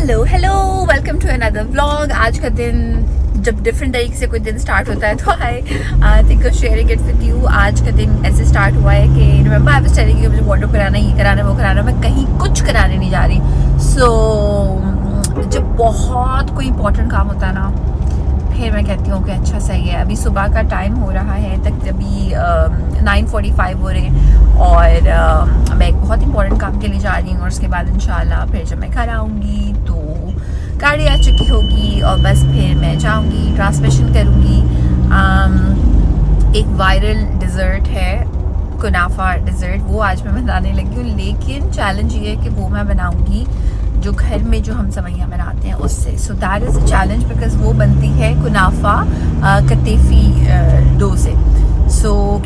Hello hello, welcome to another vlog. आज का दिन जब डिफरेंट तरीके से कोई दिन स्टार्ट होता है तो I think sharing it with you. आज का दिन ऐसे स्टार्ट हुआ है कि remember I was telling you मुझे वार्डरोब कराना, ये कराना, वो कराना, मैं कहीं कुछ कराने नहीं जा रही। जब बहुत कोई इंपॉर्टेंट काम होता है ना, फिर मैं कहती हूँ कि अच्छा सही है। अभी सुबह का टाइम हो रहा है, तक अभी 9:45 हो रहे हैं और मैं एक बहुत इंपॉर्टेंट काम के लिए जा रही हूँ और उसके बाद इंशाल्लाह फिर जब मैं घर आऊँगी तो गाड़ी आ चुकी होगी और बस फिर मैं जाऊँगी, ट्रांसमिशन करूँगी। एक वायरल डिज़र्ट है कुनाफा डिज़र्ट, वो आज मैं बनाने लगी हूँ, लेकिन चैलेंज ये है कि वो मैं बनाऊँगी जो घर में जो हम सवैयाँ बनाते हैं उससे। So that is a challenge because वो बनती है कुनाफा कतेफ़ी डो से।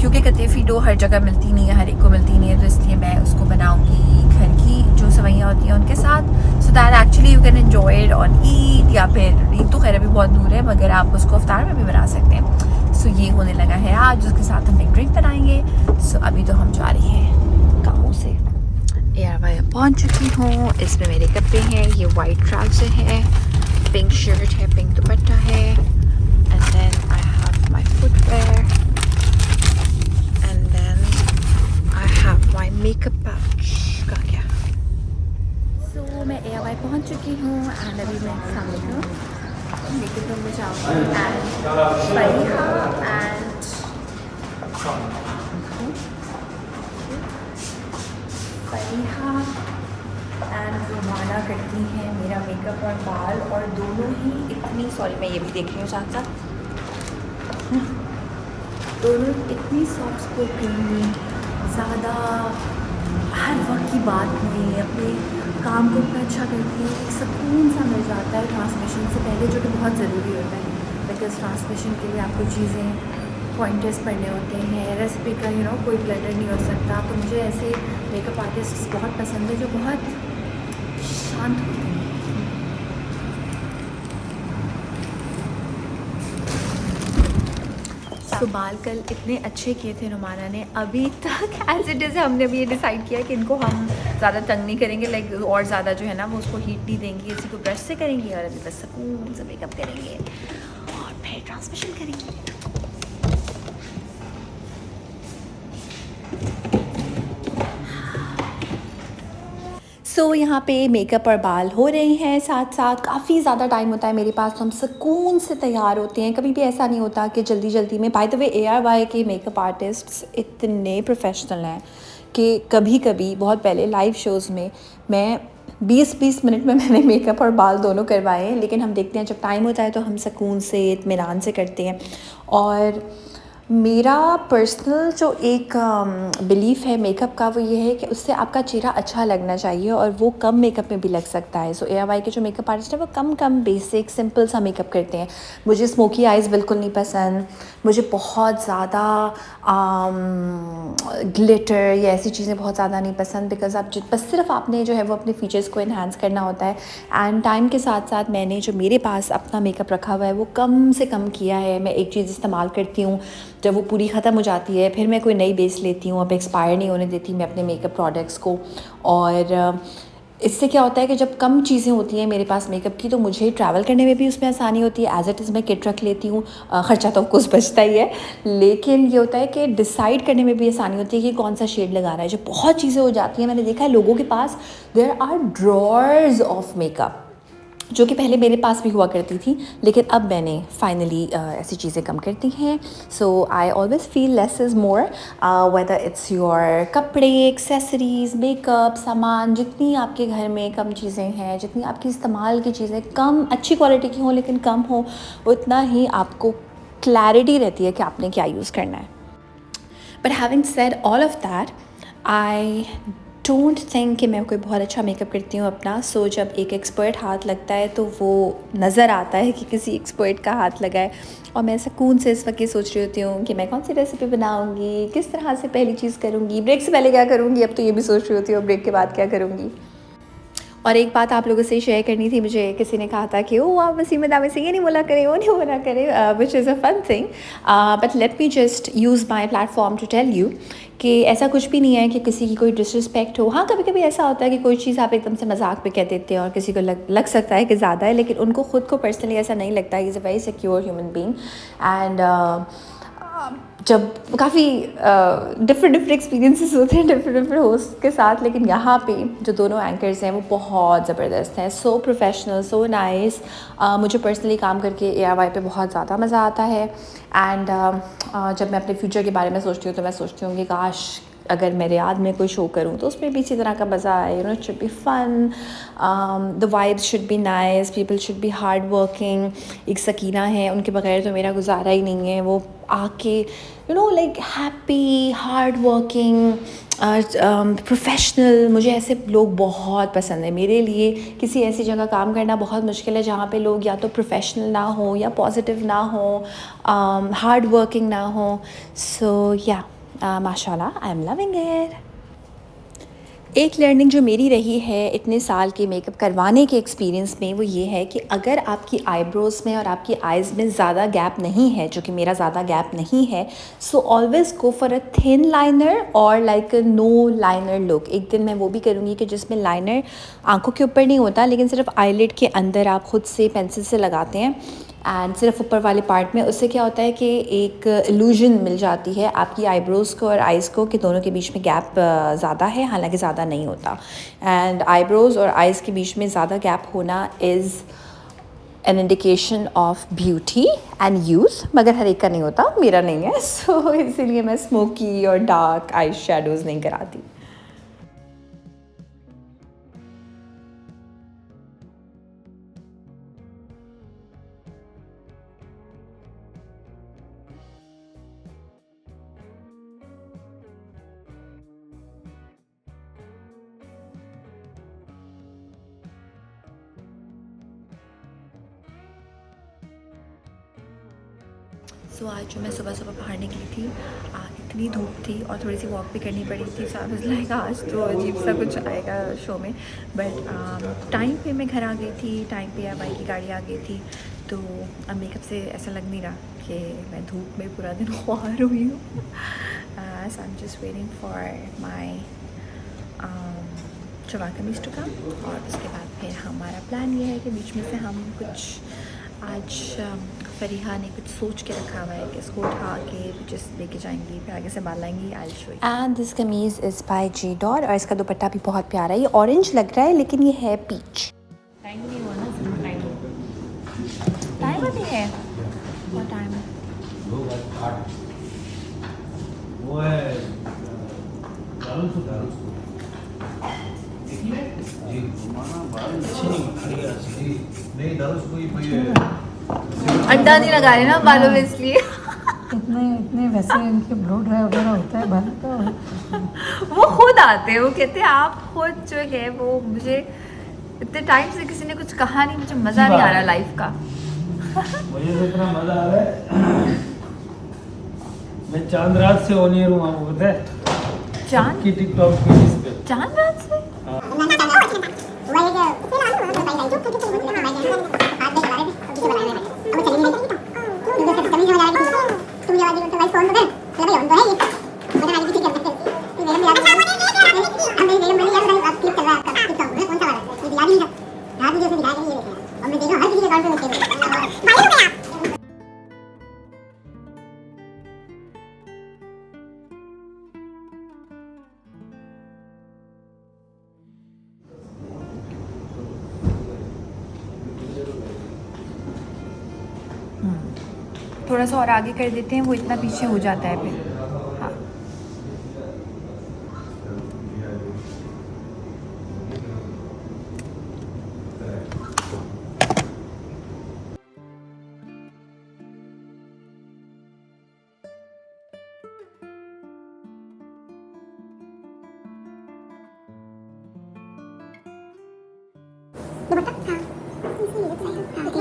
क्योंकि कतेफ़ी डो हर जगह मिलती नहीं है, हर एक को मिलती नहीं है, तो इसलिए मैं उसको बनाऊँगी घर की जो सवैयाँ होती हैं उनके साथ। So that actually you can enjoy it on Eid, या फिर ईद तो खैर अभी बहुत दूर है मगर आप उसको इफ्तार में भी बना सकते हैं। सो ये होने लगा है आज, उसके साथ हम एक ड्रिंक बनाएंगे। सो अभी तो हम जा रही हैं कामों से। यार मैं पहुंच चुकी हूँ। इसमें मेरे कपड़े हैं, ये वाइट ट्राउज़र है, पिंक शर्ट है, पिंक दुपट्टा है, and then I have my footwear and then I have my makeup pouch का क्या। सो मैं AIY पहुंच चुकी हूँ एंड अभी मैं सामने हूँ मेकअप रूम में जाऊँगी एंड फरीहा एंड रुमाना करती हैं मेरा मेकअप और बाल, और दोनों ही इतनी, सॉरी मैं ये भी देख रही हूँ साथ साथ, दोनों इतनी सॉफ्ट स्पोकन, ज़्यादा हर वक्त की बात नहीं, अपने काम को इतना अच्छा करती है, एक सुकून सा मिल जाता है ट्रांसमिशन से पहले, जो कि बहुत ज़रूरी होता है बिकॉज ट्रांसमिशन के लिए आपको चीज़ें पॉइंटर्स पढ़ने होते हैं, रेसिपी का कोई ब्लडर नहीं हो सकता। तो मुझे ऐसे मेकअप आर्टिस्ट बहुत पसंद है जो बहुत शांत होते हैं। तो बाल कल इतने अच्छे किए थे रुमाना ने, अभी तक एज इट इज़ हमने अभी ये डिसाइड किया कि इनको हम ज़्यादा तंग नहीं करेंगे, लाइक और ज़्यादा जो है ना वो उसको हीट नहीं देंगे, इसी को ब्रश से करेंगे और अभी बस सुकून से मेकअप करेंगे और फिर ट्रांसमिशन करेंगे। यहाँ पे मेकअप और बाल हो रहे हैं साथ साथ, काफ़ी ज़्यादा टाइम होता है मेरे पास तो हम सुकून से तैयार होते हैं, कभी भी ऐसा नहीं होता कि जल्दी जल्दी में। बाय द वे AIY के मेकअप आर्टिस्ट्स इतने प्रोफेशनल हैं कि कभी कभी बहुत पहले लाइव शोज़ में मैं 20-20 मिनट में मैंने मेकअप और बाल दोनों करवाए हैं, लेकिन हम देखते हैं जब टाइम होता है तो हम सुकून से इत्मीनान से करते हैं। और मेरा पर्सनल जो एक बिलीफ है मेकअप का वो ये है कि उससे आपका चेहरा अच्छा लगना चाहिए और वो कम मेकअप में भी लग सकता है। AIY के जो मेकअप आर्टिस्ट हैं वो कम बेसिक सिंपल सा मेकअप करते हैं। मुझे स्मोकी आइज़ बिल्कुल नहीं पसंद, मुझे बहुत ज़्यादा ग्लिटर या ऐसी चीज़ें बहुत ज़्यादा नहीं पसंद बिकॉज़ आप बस सिर्फ आपने जो है वो अपने फीचर्स को इन्हांस करना होता है। एंड टाइम के साथ साथ मैंने जो मेरे पास अपना मेकअप रखा हुआ है वो कम से कम किया है। मैं एक चीज़ इस्तेमाल करती हूँ, जब वो पूरी ख़त्म हो जाती है फिर मैं कोई नई बेस लेती हूँ, अब एक्सपायर नहीं होने देती मैं अपने मेकअप प्रोडक्ट्स को। और इससे क्या होता है कि जब कम चीज़ें होती हैं मेरे पास मेकअप की तो मुझे ट्रैवल करने में भी उसमें आसानी होती है। एज़ इट इज़ मैं किट रख लेती हूँ, ख़र्चा तो कुछ बचता ही है, लेकिन ये होता है कि डिसाइड करने में भी आसानी होती है कि कौन सा शेड लगाना है। जब बहुत चीज़ें हो जाती हैं, मैंने देखा है लोगों के पास there are drawers of makeup, जो कि पहले मेरे पास भी हुआ करती थी, लेकिन अब मैंने फाइनली ऐसी चीज़ें कम करती हैं। I always feel less is more, whether it's your कपड़े, एक्सेसरीज़, मेकअप, सामान, जितनी आपके घर में कम चीज़ें हैं, जितनी आपकी इस्तेमाल की चीज़ें कम अच्छी क्वालिटी की हों लेकिन कम हो, उतना ही आपको क्लैरिटी रहती है कि आपने क्या यूज़ करना है। But having said all of that, I don't think कि मैं कोई बहुत अच्छा मेकअप करती हूँ अपना। जब एक एक्सपर्ट हाथ लगता है तो वो नज़र आता है कि किसी एक्सपर्ट का हाथ लगा है, और मैं सुकून से इस वक्त ये सोच रही होती हूँ कि मैं कौन सी रेसिपी बनाऊँगी, किस तरह से पहली चीज़ करूँगी, ब्रेक से पहले क्या करूँगी, अब तो ये भी सोच रही होती हूँ ब्रेक के बाद क्या करूँगी। और एक बात आप लोगों से शेयर करनी थी मुझे, किसी ने कहा था कि ओ आप वसीम दावे से ये नहीं बोला करें, वो नहीं बोला करें, which is a fun thing, but let me just use my platform to tell you कि ऐसा कुछ भी नहीं है कि किसी की कोई डिसरिस्पेक्ट हो। हाँ, कभी कभी ऐसा होता है कि कोई चीज़ आप एकदम से मजाक पे कह देते हैं और किसी को लग सकता है कि ज़्यादा है, लेकिन उनको खुद को पर्सनली ऐसा नहीं लगता। He is a very secure human being and जब काफ़ी डिफरेंट एक्सपीरियंसेस होते हैं डिफरेंट होस्ट के साथ, लेकिन यहाँ पे जो दोनों एंकर्स हैं वो बहुत ज़बरदस्त हैं, सो प्रोफेशनल, सो नाइस। मुझे पर्सनली काम करके ARY पे बहुत ज़्यादा मज़ा आता है। एंड जब मैं अपने फ्यूचर के बारे में सोचती हूँ तो मैं सोचती हूँ कि काश अगर मैं रियाद में कोई शो करूँ तो उसमें भी इसी तरह का मज़ा आए। It should be fun, the vibes should be nice, people should be hard working. एक सकीना है, उनके बगैर तो मेरा गुजारा ही नहीं है। वो आके like happy, hard working, professional, मुझे ऐसे लोग बहुत पसंद है। मेरे लिए किसी ऐसी जगह काम करना बहुत मुश्किल है जहाँ पे लोग या तो प्रोफेशनल ना हो या पॉजिटिव ना हो, हार्ड वर्किंग ना हो। सो या माशाल्लाह, आई एम लविंग इट। एक लर्निंग जो मेरी रही है इतने साल के मेकअप करवाने के एक्सपीरियंस में, वो ये है कि अगर आपकी आईब्रोज़ में और आपकी आइज़ में ज़्यादा गैप नहीं है, जो कि मेरा ज़्यादा गैप नहीं है, so always go for a thin liner और like a no liner look. एक दिन मैं वो भी करूँगी कि जिसमें लाइनर आँखों के ऊपर नहीं होता, लेकिन सिर्फ आईलिड के अंदर आप खुद से पेंसिल से लगाते हैं एंड सिर्फ ऊपर वाले पार्ट में। उससे क्या होता है कि एक इल्यूजन मिल जाती है आपकी आईब्रोज़ को और आइज़ को कि दोनों के बीच में गैप ज़्यादा है, हालांकि ज़्यादा नहीं होता। एंड आईब्रोज़ और आइज़ के बीच में ज़्यादा गैप होना is an indication of beauty and youth, मगर हर एक का नहीं होता, मेरा नहीं है। सो इसीलिए मैं स्मोकी और डार्क आई शेडोज़ नहीं कराती। सो आज जो मैं सुबह सुबह बाहर निकली थी, इतनी धूप थी और थोड़ी सी वॉक भी करनी पड़ी थी। सो आई वाज लाइक आज तो अजीब सा कुछ आएगा शो में, बट टाइम पे मैं घर आ गई थी, टाइम पे बाइक की गाड़ी आ गई थी। तो अब मेकअप से ऐसा लग नहीं रहा कि मैं धूप में पूरा दिन ख्वार हुई हूँ। So I am just waiting for my चवा कमीज टू कम, और उसके बाद फिर हमारा प्लान ये है कि बीच में से हम कुछ आज फरीहा ने कुछ सोच के रखा हुआ है कि इसको उठा के जस्ट लेके जाएंगी, फिर आगे से बाल लाएंगी। I show you. And this kameez is by G dot और इसका दुपट्टा भी बहुत प्यारा है। ये ऑरेंज लग रहा है लेकिन ये है पीच। टाइम नहीं हुआ ना, टाइम अभी है, बहुत टाइम है। वो है अंडा नहीं लगा रहे ना बालों में, इसलिए इतने वैसे इनके ब्लो ड्राई वगैरह होता है बाल तो वो खुद आते हैं, वो कहते हैं आप खुद जो है वो, मुझे इतने टाइम से किसी ने कुछ कहा नहीं, मुझे मज़ा नहीं आ रहा लाइफ का। मुझे तो इतना मजा आ रहा है, मैं चांद रात से ऑन ईयर हूँ, आपको पता है? चांद की टिकटॉक की इस पे चांद रात से थोड़ा सा और आगे कर देते हैं, वो इतना पीछे हो जाता है फिर। हाँ,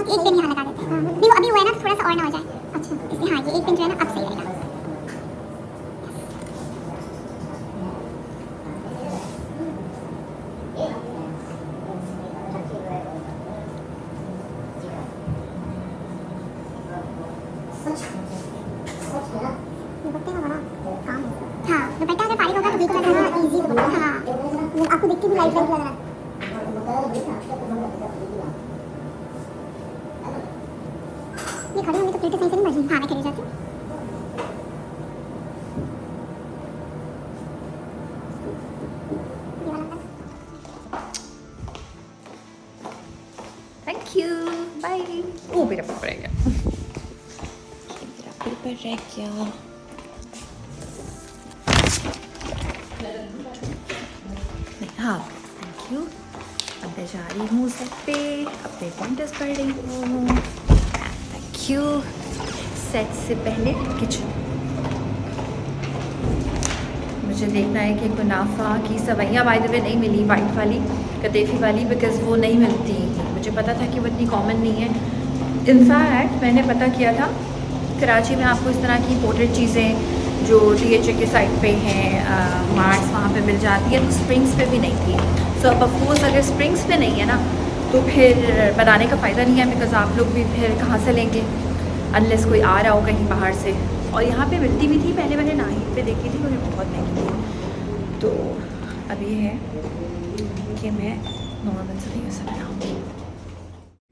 एक पिन यहाँ लगा देते हैं। नहीं वो अभी हुआ है ना, थोड़ा सा और ना हो जाए। अच्छा इसलिए हाँ, ये एक पिन जो है ना अब सही रहेगा। दुपट्टे का बड़ा काम है। हाँ दुपट्टा अगर बारीक होगा तो बिल्कुल इजी दुपट्टा। हाँ आपको दिख के भी लाइट लाइट लग रहा है। ये खड़ी होंगी तो प्लेटें सही से नहीं बज रही। हाँ मैं खड़ी जाती हूँ। Thank you bye. ओ मेरा पेपर रह गया, मेरा पेपर रह गया। हाँ थैंक यू। अब मैं जा रही हूँ सेट पे, अपने पॉइंटर्स पढ़ रही हूँ। Thank you. सेट से पहले किचन मुझे देखना है कि कुनाफा की सवैयाँ बाय द वे नहीं मिली, वाइट वाली कदेफी वाली, बिकॉज़ वो नहीं मिलती। मुझे पता था कि वो इतनी कॉमन नहीं है। इनफैक्ट मैंने पता किया था कराची में आपको इस तरह की इंपोर्टेड चीज़ें जो DHA के साइड पे हैं, मार्ट्स वहाँ पे मिल जाती है, तो स्प्रिंग्स पे भी नहीं थी। सो अब ऑफकोर्स अगर स्प्रिंग्स पे नहीं है ना तो फिर बनाने का फ़ायदा नहीं है, बिकॉज़ आप लोग भी फिर कहाँ से लेंगे अनलेस कोई आ रहा हो कहीं बाहर से। और यहाँ पे मिलती भी थी, पहले मैंने नाहिद पे देखी थी, मुझे बहुत महंगी थी। तो अब ये है कि मैं नॉर्मल से नहीं ऐसा बनाऊँगी।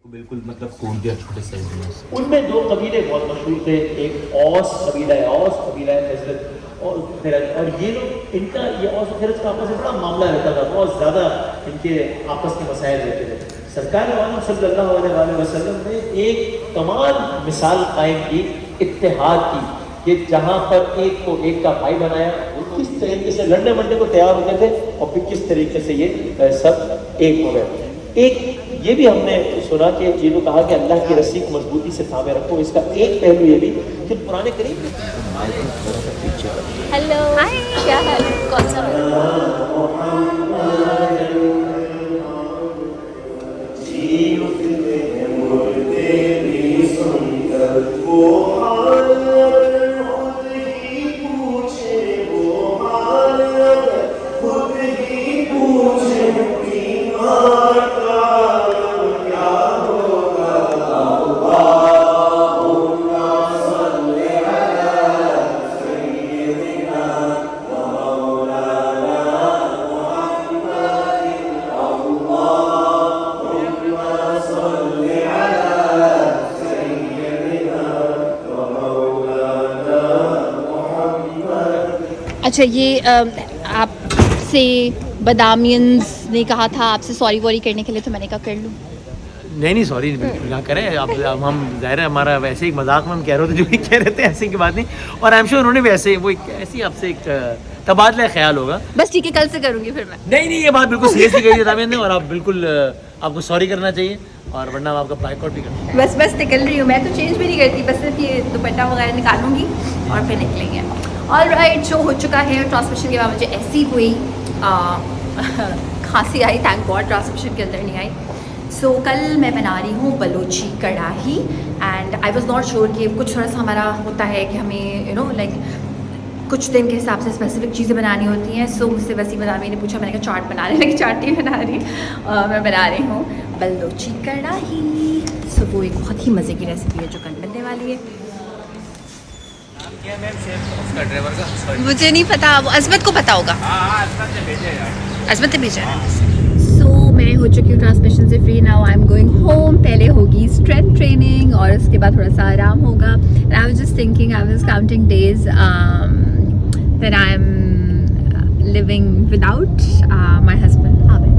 बिल्कुल मतलब कोट दिया छोटे साइज में। उनमें दो कबीले बहुत मशहूर थे, एक औस कबीला है, औस कबीला है खजरत और खिरज। और ये लोग इनका ये औस और खिरज का आपस में बड़ा मामला रहता था, बहुत ज़्यादा इनके आपस के मसाइल रहते थे। सरकार आलम सल्लल्लाहु अलैहि वसल्लम ने एक कमाल मिसाल कायम की इत्तेहाद की, कि जहाँ पर एक को एक का भाई बनाया, किस तरीके से लड़ने मरने को तैयार होते थे और फिर किस तरीके से ये सब एक हो गए। एक ये भी हमने सुना कि जिन्होंने कहा कि अल्लाह की रस्सी को मजबूती से थामे रखो। इसका एक पहलू ये भी कि पुराने करीब हेलो हाय, क्या हाल है? कौन सा अच्छा, ये आपसे बदामियंस ने कहा था आपसे सॉरी वॉरी करने के लिए, तो मैंने कहा कर लूँ। नहीं सॉरी बिल्कुल ना करें। अब हम ज़ाहिर है हमारा वैसे ही मजाक में हम कह रहे थे जो भी कह रहे थे, ऐसे की बात नहीं। और आई एम श्योर उन्होंने वैसे वो ऐसी आपसे एक तबादला ख्याल होगा। बस ठीक है, कल से करूँगी फिर मैं। नहीं ये बात बिल्कुल सीरियसली कही थी दामियन ने, और आप बिल्कुल आपको सॉरी करना चाहिए, और वरना हम आपका बाइकआउट भी करना। बस निकल रही हूँ मैं, तो चेंज भी नहीं करती, बस सिर्फ ये दुपट्टा वगैरह निकालूंगी और फिर निकलेंगे। ऑलराइट, शो हो चुका है। ट्रांसमिशन के बाद मुझे ऐसी कोई खांसी आई, थैंक गॉड ट्रांसमिशन के अंदर नहीं आई। सो कल मैं बना रही हूँ बलोची कढ़ाही, and I was not sure कि कुछ थोड़ा सा हमारा होता है कि हमें लाइक कुछ दिन के हिसाब से स्पेसिफिक चीज़ें बनानी होती हैं। सो मुझसे वैसी बना, मैंने पूछा, मैंने कहा चाट बना रही, लेकिन चाट नहीं बना रही, मैं बना रही हूँ बलोची कढ़ाही। सो वो एक बहुत ही मज़े की रेसिपी है जो कल बनने वाली है। मुझे नहीं पता, वो अजमत को पता होगा। अजमत ने भेजा है। सो मैं हो चुकी हूँ ट्रांसमिशन से free. Now I am going home. पहले होगी स्ट्रेंथ ट्रेनिंग और उसके बाद थोड़ा सा आराम होगा। And I was just thinking, I was counting days that I am living without my husband Abid,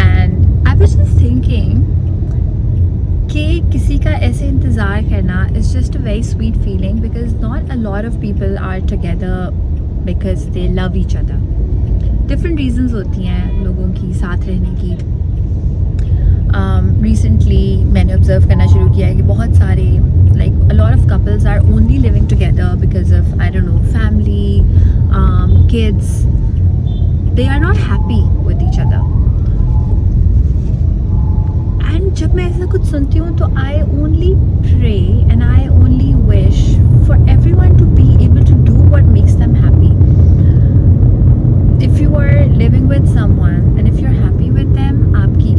and I was just thinking कि किसी का ऐसे इंतज़ार करना is just a very sweet feeling, because not a lot of people are together because they love each other. Different reasons होती हैं लोगों की साथ रहने की। Recently मैंने observe करना शुरू किया है कि बहुत सारे like a lot of couples are only living together because of, I don't know, family, kids. They are not happy with each other. And जब मैं ऐसा कुछ सुनती हूँ तो I only pray and I only wish for everyone to be able to do what makes them happy. If you are living with someone and if you're happy with them, आपकी